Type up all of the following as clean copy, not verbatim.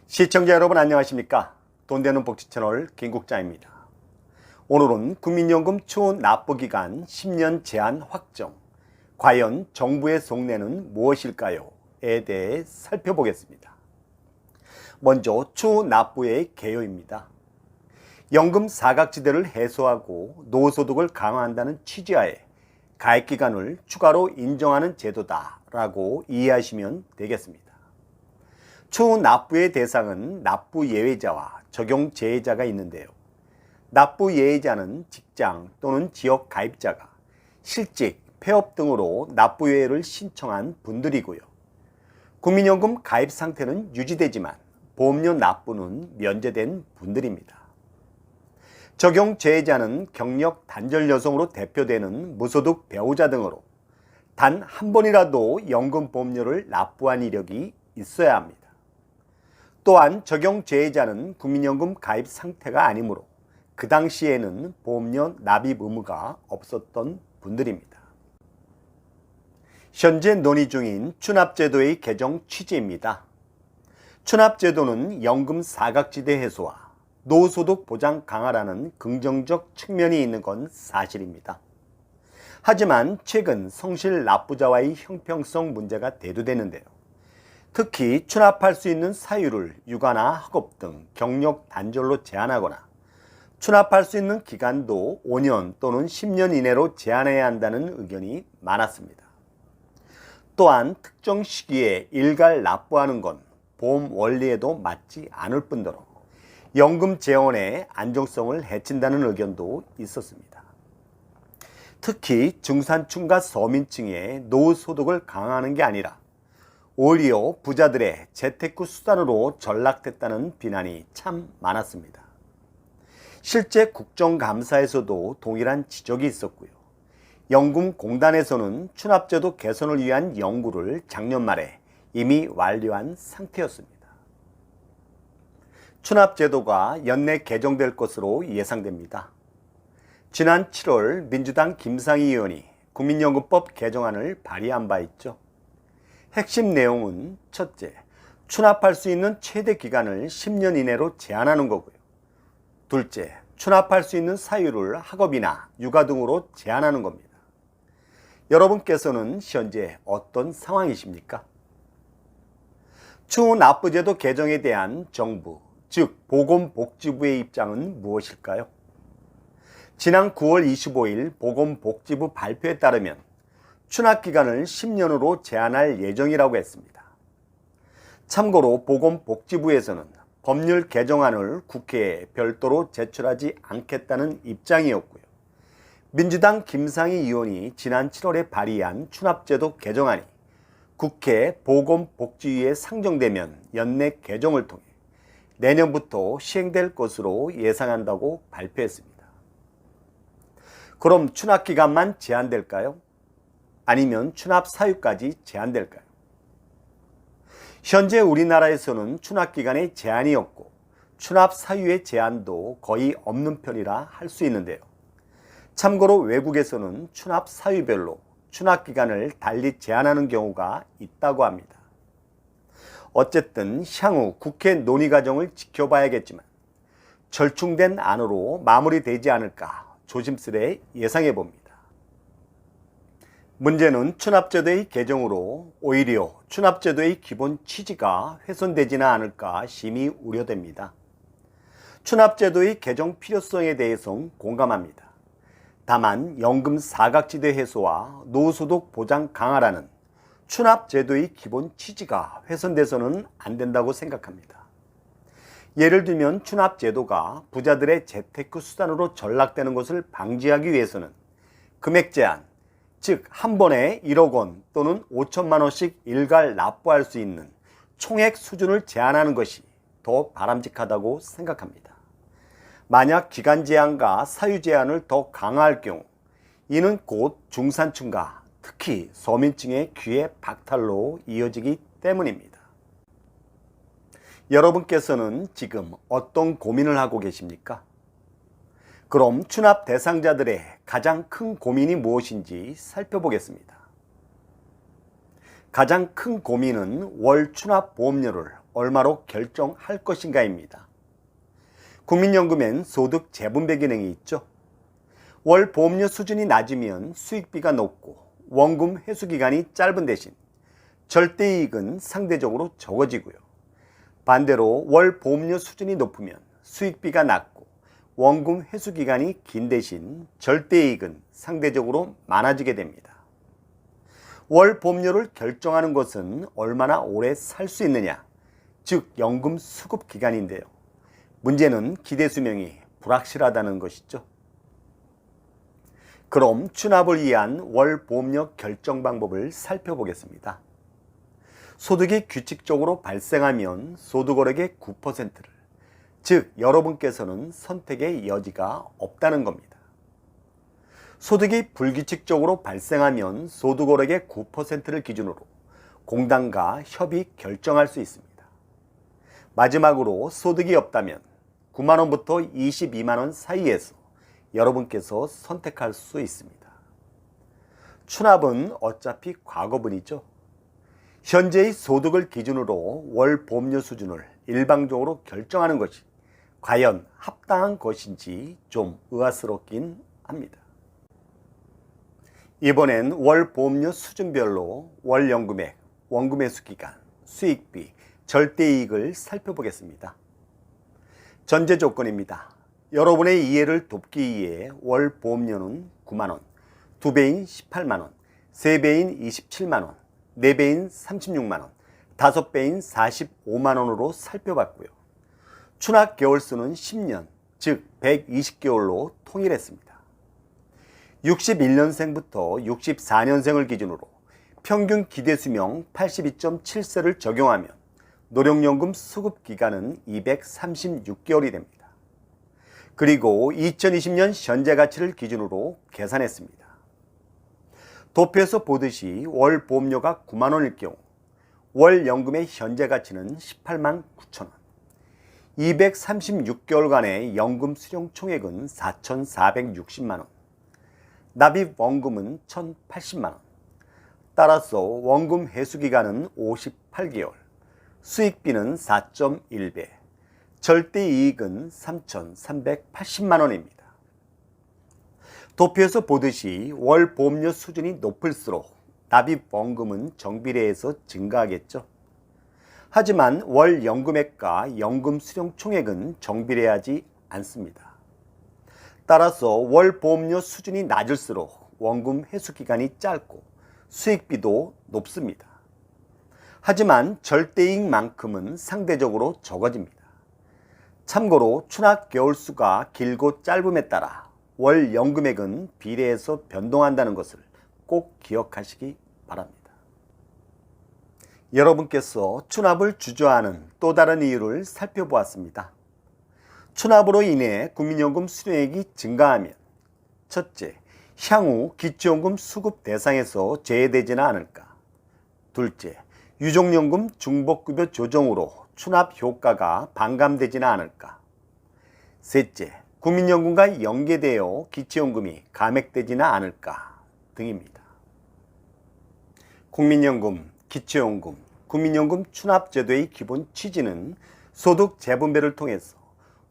시청자 여러분 안녕하십니까? 돈되는 복지 채널 김국자입니다. 오늘은 국민연금 추후 납부기간 10년 제한 확정, 과연 정부의 속내는 무엇일까요? 에 대해 살펴보겠습니다. 먼저 추후 납부의 개요입니다. 연금 사각지대를 해소하고 노후소득을 강화한다는 취지하에 가입기간을 추가로 인정하는 제도다라고 이해하시면 되겠습니다. 추후 납부의 대상은 납부 예외자와 적용 제외자가 있는데요. 납부 예외자는 직장 또는 지역 가입자가 실직, 폐업 등으로 납부 예외를 신청한 분들이고요. 국민연금 가입 상태는 유지되지만 보험료 납부는 면제된 분들입니다. 적용 제외자는 경력 단절 여성으로 대표되는 무소득 배우자 등으로 단 한 번이라도 연금 보험료를 납부한 이력이 있어야 합니다. 또한 적용 제외자는 국민연금 가입 상태가 아니므로 그 당시에는 보험료 납입 의무가 없었던 분들입니다. 현재 논의 중인 추납제도의 개정 취지입니다. 추납제도는 연금 사각지대 해소와 노후소득 보장 강화라는 긍정적 측면이 있는 건 사실입니다. 하지만 최근 성실 납부자와의 형평성 문제가 대두되는데요. 특히 추납할 수 있는 사유를 육아나 학업 등 경력 단절로 제한하거나 추납할 수 있는 기간도 5년 또는 10년 이내로 제한해야 한다는 의견이 많았습니다. 또한 특정 시기에 일괄 납부하는 건 보험 원리에도 맞지 않을 뿐더러 연금 재원의 안정성을 해친다는 의견도 있었습니다. 특히 중산층과 서민층의 노후소득을 강화하는 게 아니라 오히려 부자들의 재테크 수단으로 전락됐다는 비난이 참 많았습니다. 실제 국정감사에서도 동일한 지적이 있었고요. 연금공단에서는 추납제도 개선을 위한 연구를 작년 말에 이미 완료한 상태였습니다. 추납제도가 연내 개정될 것으로 예상됩니다. 지난 7월 민주당 김상희 의원이 국민연금법 개정안을 발의한 바 있죠. 핵심 내용은 첫째, 추납할 수 있는 최대 기간을 10년 이내로 제한하는 거고요. 둘째, 추납할 수 있는 사유를 학업이나 육아 등으로 제한하는 겁니다. 여러분께서는 현재 어떤 상황이십니까? 추후 납부제도 개정에 대한 정부, 즉 보건복지부의 입장은 무엇일까요? 지난 9월 25일 보건복지부 발표에 따르면 추납기간을 10년으로 제한할 예정이라고 했습니다. 참고로 보건복지부에서는 법률 개정안을 국회에 별도로 제출하지 않겠다는 입장이었고요. 민주당 김상희 의원이 지난 7월에 발의한 추납제도 개정안이 국회 보건복지위에 상정되면 연내 개정을 통해 내년부터 시행될 것으로 예상한다고 발표했습니다. 그럼 추납기간만 제한될까요? 아니면 추납 사유까지 제한될까요? 현재 우리나라에서는 추납기간에 제한이 없고 추납 사유의 제한도 거의 없는 편이라 할 수 있는데요. 참고로 외국에서는 추납 사유별로 추납기간을 달리 제한하는 경우가 있다고 합니다. 어쨌든 향후 국회 논의 과정을 지켜봐야겠지만 절충된 안으로 마무리되지 않을까 조심스레 예상해 봅니다. 문제는 추납제도의 개정으로 오히려 추납제도의 기본 취지가 훼손되지는 않을까 심히 우려됩니다. 추납제도의 개정 필요성에 대해서는 공감합니다. 다만 연금 사각지대 해소와 노후소득 보장 강화라는 추납제도의 기본 취지가 훼손돼서는 안 된다고 생각합니다. 예를 들면 추납제도가 부자들의 재테크 수단으로 전락되는 것을 방지하기 위해서는 금액 제한, 즉 한 번에 1억 원 또는 5천만 원씩 일괄 납부할 수 있는 총액 수준을 제한하는 것이 더 바람직하다고 생각합니다. 만약 기간 제한과 사유 제한을 더 강화할 경우 이는 곧 중산층과 특히 서민층의 귀의 박탈로 이어지기 때문입니다. 여러분께서는 지금 어떤 고민을 하고 계십니까? 그럼 추납 대상자들의 가장 큰 고민이 무엇인지 살펴보겠습니다. 가장 큰 고민은 월 추납보험료를 얼마로 결정할 것인가입니다. 국민연금엔 소득 재분배 기능이 있죠. 월 보험료 수준이 낮으면 수익비가 높고 원금 회수 기간이 짧은 대신 절대이익은 상대적으로 적어지고요. 반대로 월 보험료 수준이 높으면 수익비가 낮고 원금 회수 기간이 긴 대신 절대이익은 상대적으로 많아지게 됩니다. 월 보험료를 결정하는 것은 얼마나 오래 살 수 있느냐, 즉 연금 수급 기간인데요. 문제는 기대 수명이 불확실하다는 것이죠. 그럼 추납을 위한 월 보험료 결정 방법을 살펴보겠습니다. 소득이 규칙적으로 발생하면 소득월액의 9%를, 즉 여러분께서는 선택의 여지가 없다는 겁니다. 소득이 불규칙적으로 발생하면 소득월액의 9%를 기준으로 공단과 협의 결정할 수 있습니다. 마지막으로 소득이 없다면 9만 원부터 22만 원 사이에서 여러분께서 선택할 수 있습니다. 추납은 어차피 과거분이죠. 현재의 소득을 기준으로 월 보험료 수준을 일방적으로 결정하는 것이 과연 합당한 것인지 좀 의아스럽긴 합니다. 이번엔 월 보험료 수준별로 월 연금액, 원금 회수 기간, 수익비, 절대이익을 살펴보겠습니다. 전제 조건입니다. 여러분의 이해를 돕기 위해 월 보험료는 9만 원, 2배인 18만 원, 3배인 27만 원, 4배인 36만 원, 5배인 45만 원으로 살펴봤고요. 추납 개월 수는 10년, 즉 120개월로 통일했습니다. 61년생부터 64년생을 기준으로 평균 기대 수명 82.7세를 적용하면 노령연금 수급 기간은 236개월이 됩니다. 그리고 2020년 현재 가치를 기준으로 계산했습니다. 도표에서 보듯이 월 보험료가 9만 원일 경우 월 연금의 현재 가치는 18만 9천 원, 236개월간의 연금 수령 총액은 4,460만 원, 납입 원금은 1,080만 원, 따라서 원금 회수 기간은 58개월, 수익비는 4.1배, 절대이익은 3,380만 원입니다. 도표에서 보듯이 월 보험료 수준이 높을수록 납입 원금은 정비례해서 증가하겠죠. 하지만 월 연금액과 연금 수령 총액은 정비례하지 않습니다. 따라서 월 보험료 수준이 낮을수록 원금 회수 기간이 짧고 수익비도 높습니다. 하지만 절대이익만큼은 상대적으로 적어집니다. 참고로 추납 개월 수가 길고 짧음에 따라 월 연금액은 비례해서 변동한다는 것을 꼭 기억하시기 바랍니다. 여러분께서 추납을 주저하는 또 다른 이유를 살펴보았습니다. 추납으로 인해 국민연금 수령액이 증가하면 첫째, 향후 기초연금 수급 대상에서 제외되지는 않을까. 둘째, 유족연금 중복급여 조정으로 추납 효과가 반감되지는 않을까. 셋째, 국민연금과 연계되어 기초연금이 감액되지는 않을까 등입니다. 국민연금, 기초연금, 국민연금 추납제도의 기본 취지는 소득 재분배를 통해서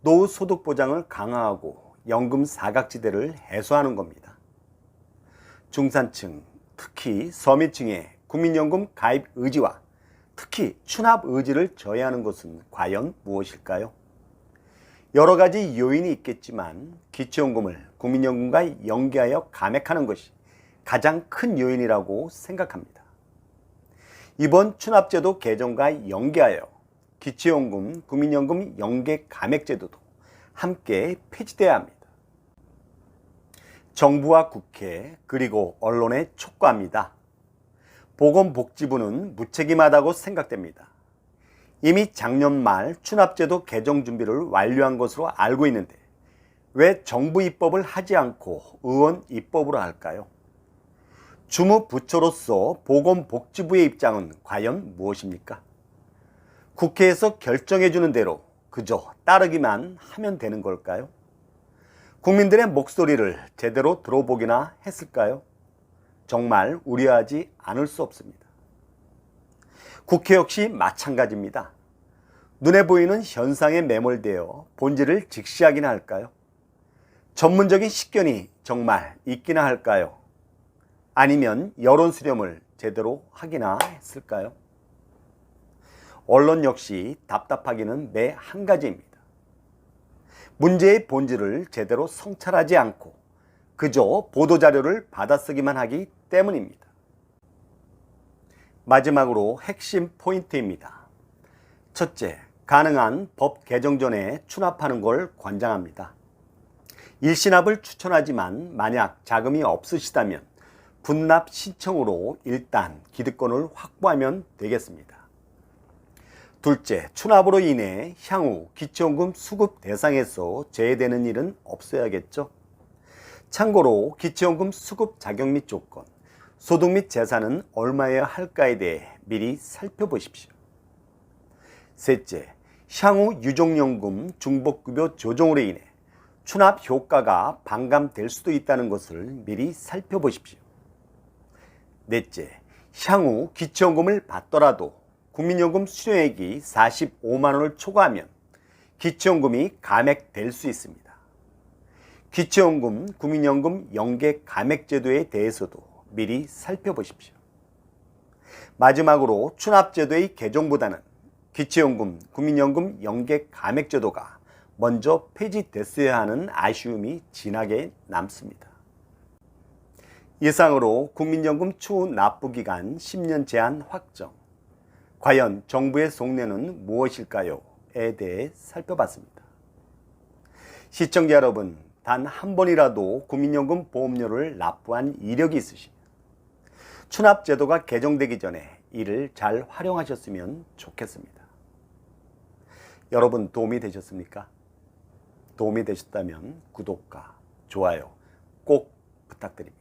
노후 소득 보장을 강화하고 연금 사각지대를 해소하는 겁니다. 중산층, 특히 서민층의 국민연금 가입 의지와 특히 추납 의지를 저해하는 것은 과연 무엇일까요? 여러 가지 요인이 있겠지만 기초연금을 국민연금과 연계하여 감액하는 것이 가장 큰 요인이라고 생각합니다. 이번 추납제도 개정과 연계하여 기초연금, 국민연금 연계 감액제도도 함께 폐지돼야 합니다. 정부와 국회 그리고 언론에 촉구합니다. 보건복지부는 무책임하다고 생각됩니다. 이미 작년 말 추납제도 개정 준비를 완료한 것으로 알고 있는데 왜 정부 입법을 하지 않고 의원 입법으로 할까요? 주무부처로서 보건복지부의 입장은 과연 무엇입니까? 국회에서 결정해주는 대로 그저 따르기만 하면 되는 걸까요? 국민들의 목소리를 제대로 들어보기나 했을까요? 정말 우려하지 않을 수 없습니다. 국회 역시 마찬가지입니다. 눈에 보이는 현상에 매몰되어 본질을 직시하기나 할까요? 전문적인 식견이 정말 있기나 할까요? 아니면 여론 수렴을 제대로 하기나 했을까요? 언론 역시 답답하기는 매 한 가지입니다. 문제의 본질을 제대로 성찰하지 않고 그저 보도자료를 받아쓰기만 하기 때문입니다. 마지막으로 핵심 포인트입니다. 첫째, 가능한 법 개정 전에 추납하는 걸 권장합니다. 일시납을 추천하지만 만약 자금이 없으시다면 분납 신청으로 일단 기득권을 확보하면 되겠습니다. 둘째, 추납으로 인해 향후 기초연금 수급 대상에서 제외되는 일은 없어야겠죠. 참고로 기초연금 수급 자격 및 조건, 소득 및 재산은 얼마여야 할까에 대해 미리 살펴보십시오. 셋째, 향후 유족연금 중복급여 조정으로 인해 추납 효과가 반감될 수도 있다는 것을 미리 살펴보십시오. 넷째, 향후 기초연금을 받더라도 국민연금 수령액이 45만 원을 초과하면 기초연금이 감액될 수 있습니다. 기초연금, 국민연금 연계 감액제도에 대해서도 미리 살펴보십시오. 마지막으로 추납제도의 개정보다는 기초연금, 국민연금 연계 감액제도가 먼저 폐지됐어야 하는 아쉬움이 진하게 남습니다. 이상으로 국민연금 추후 납부기간 10년 제한 확정, 과연 정부의 속내는 무엇일까요? 에 대해 살펴봤습니다. 시청자 여러분, 단 한 번이라도 국민연금 보험료를 납부한 이력이 있으시면 추납제도가 개정되기 전에 이를 잘 활용하셨으면 좋겠습니다. 여러분 도움이 되셨습니까? 도움이 되셨다면 구독과 좋아요 꼭 부탁드립니다.